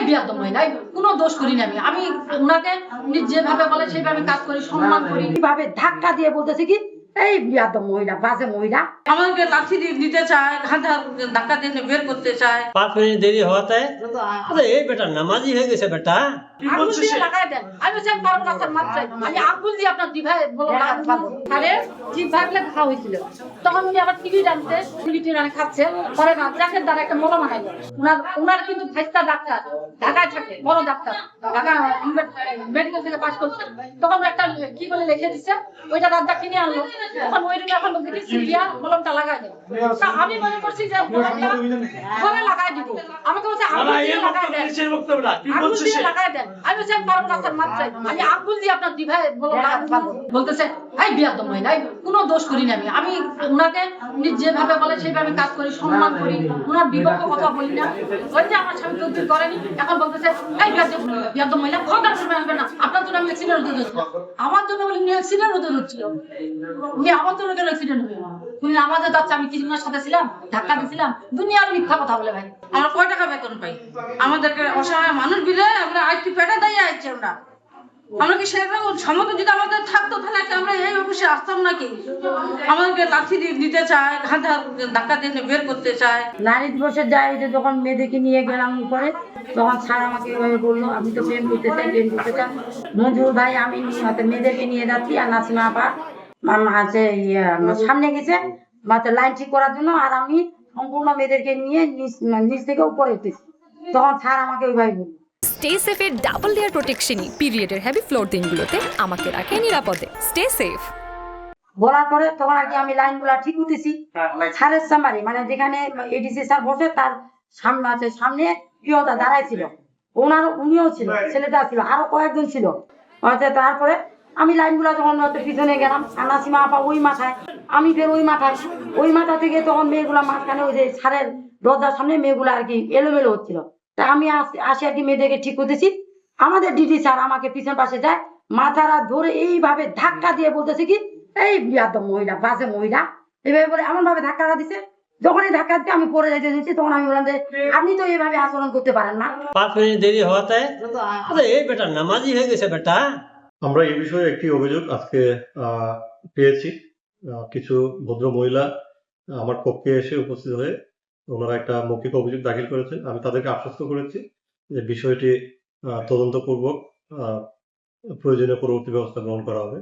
বিয়াদব মহিলা, কোনো দোষ করিনি আমি। আমি উনাকে উনি যেভাবে বলে সেইভাবে কাজ করি, সম্মান করি। কিভাবে ধাক্কা দিয়ে বলতেছে কি এই বিয়াদব মহিলা, বাজে মহিলা। আমাদেরকে লাঠি দিয়ে দিতে চায়, ঘাটা ধাক্কা দিয়ে বের করতে চায়। 5 মিনিট দেরি হওয়াতে এই বেটা নামাজি হয়ে গেছে বেটা। আঙুল দিয়ে লাগাই দেন। আমি বলছি আমি পারবো না স্যার, মাপ চাই। আমি আঙুল দিয়ে আপনার জিভায় বলো লাগাতে পারবো। আরে জিভায় বলে ঘা হয়েছিল, তখন উনি আবার টিভি টানতে, টিভি টেনে খাচ্ছে। পরে বাচ্চাকে দ্বারা একটা মলম আনাইলো। উনার কিন্তু ভাইস্তা ডাক্তার, ঢাকায় থাকে, বড় ডাক্তার, ঢাকা মেডিকেল থেকে পাস করছে। তখন একটা কি বলে লিখে দিচ্ছে, ওইটা রাজা কিনে আনলো। তখন ওইটা এখন দেখি সিরিয়া মলমটা লাগাই দেয়। তা আমি মনে করছি যে মলমটা ঘরে লাগাই দিব। আমাকে বলছে আঙুল দিয়ে লাগাই দেন, আঙুল দিয়ে লাগাই দেন। আমি বলছি আমি পারবো না স্যার, মাপ চাই। আমি আঙুল দিয়ে আপনার জিভায় বলো লাগাতে পারবো। বলতেছে এই বিয়াদব মহিলা, কোনো দোষ করিনি আমি। আমি উনাকে উনি যেভাবে বলে সেইভাবে কাজ করি, সম্মান করি। উনার বিপক্ষ কথা বলি না। ওই যে আমার স্বামী উদ্যোগ করেনি, এখন বলতেছে এই বিয়াদব মহিলা, খবর শুনে আসবে না। আপনার জন্য আমি অ্যাক্সিডেন্ট হতে দিচ্ছি, আমার জন্য বলে উনি অ্যাক্সিডেন্ট হতে দিচ্ছিল। উনি আমার জন্য কেন অ্যাক্সিডেন্ট হবে? উনি আমাদের যাচ্ছে, আমি কি উনার সাথে ছিলাম, ধাক্কা দিয়েছিলাম। দুনিয়ার মিথ্যা কথা বলে ভাই। আমরা কয় টাকা বেতন পাই? আমাদেরকে অসহায় মানুষ বিলে আমরা আইটি পেটা দিয়ে আইছি। আমরা কি সেরকম সমত যদি আমাদের থাকতো তাহলে কি আমরা এই অফিসে আসতাম নাকি? আমাদেরকে লাঠি দিয়ে দিতে চায়, ঘাটা ধাক্কা দিয়ে বের করতে চায়। নারী দিবসে যাই যে যখন মেয়েদেরকে নিয়ে গেলাম উপরে, তখন স্যার আমাকে এভাবে বললো আপনি তো প্রেম করতে চান। নজরুল ভাই আমি মেয়েদেরকে নিয়ে যাচ্ছি, আর নাসিমা আপা আছে সামনে গেছে লাইন ঠিক করার জন্য, আর আমি সম্পূর্ণ মেয়েদেরকে নিয়ে নিচ থেকে উপরে উঠেছি। তখন স্যার আমাকে ওইভাবে বললো স্টে সেফের ডাবল লেয়ার প্রোটেকশনই পিরিয়ডের হেভি ফ্লোর দিনগুলোতে আমাকে রাখে নিরাপদে। স্টে সেফ বলার পরে তখন আর কি আমি লাইন গুলা ঠিক করতেছি। স্যারের সামারি মানে যেখানে এডিসি স্যার বসে তার সামনে আছে, সামনে প্রিয়তা দাঁড়াই ছিল, উনিও ছিল, ছেলেটা ছিল, আরো কয়েকজন ছিল। তারপরে আমি লাইন গুলা যখন পিছনে গেলাম, নাসিমা আপা ওই মাথায়, আমি ফের ওই মাথায়, ওই মাথা থেকে তখন মেয়েগুলা মাঝখানে ওই যে স্যারের দরজার সামনে মেয়েগুলা আর কি এলোমেলো হচ্ছিল। তা আমি আসি আর কি মেয়েদেরকে ঠিক করতেছি। আমাদের ডিডি স্যার আমাকে পিছন পাশে যায়, মাথারা ধরে এইভাবে ধাক্কা দিয়ে বলতেছে কি এই বিয়াদব মহিলা, বাজে মহিলা, এইভাবে বলে এমন ভাবে ধাক্কা দিচ্ছে। যখনই ধাক্কা দিতে আমি পড়ে যাইতে দিচ্ছি, তখন আমি বললাম যে আপনি তো এইভাবে আচরণ করতে পারেন না। 5 মিনিট দেরি হওয়াতে এই বেটা নামাজি হয়ে গেছে বেটা। আমরা এই বিষয়ে একটি অভিযোগ আজকে পেয়েছি। কিছু ভদ্র মহিলা আমার পক্ষে এসে উপস্থিত হয়ে ওনারা একটা মৌখিক অভিযোগ দাখিল করেছেন। আমি তাদেরকে আশ্বস্ত করেছি যে বিষয়টি তদন্তপূর্বক প্রয়োজনীয় পরবর্তী ব্যবস্থা গ্রহণ করা হবে।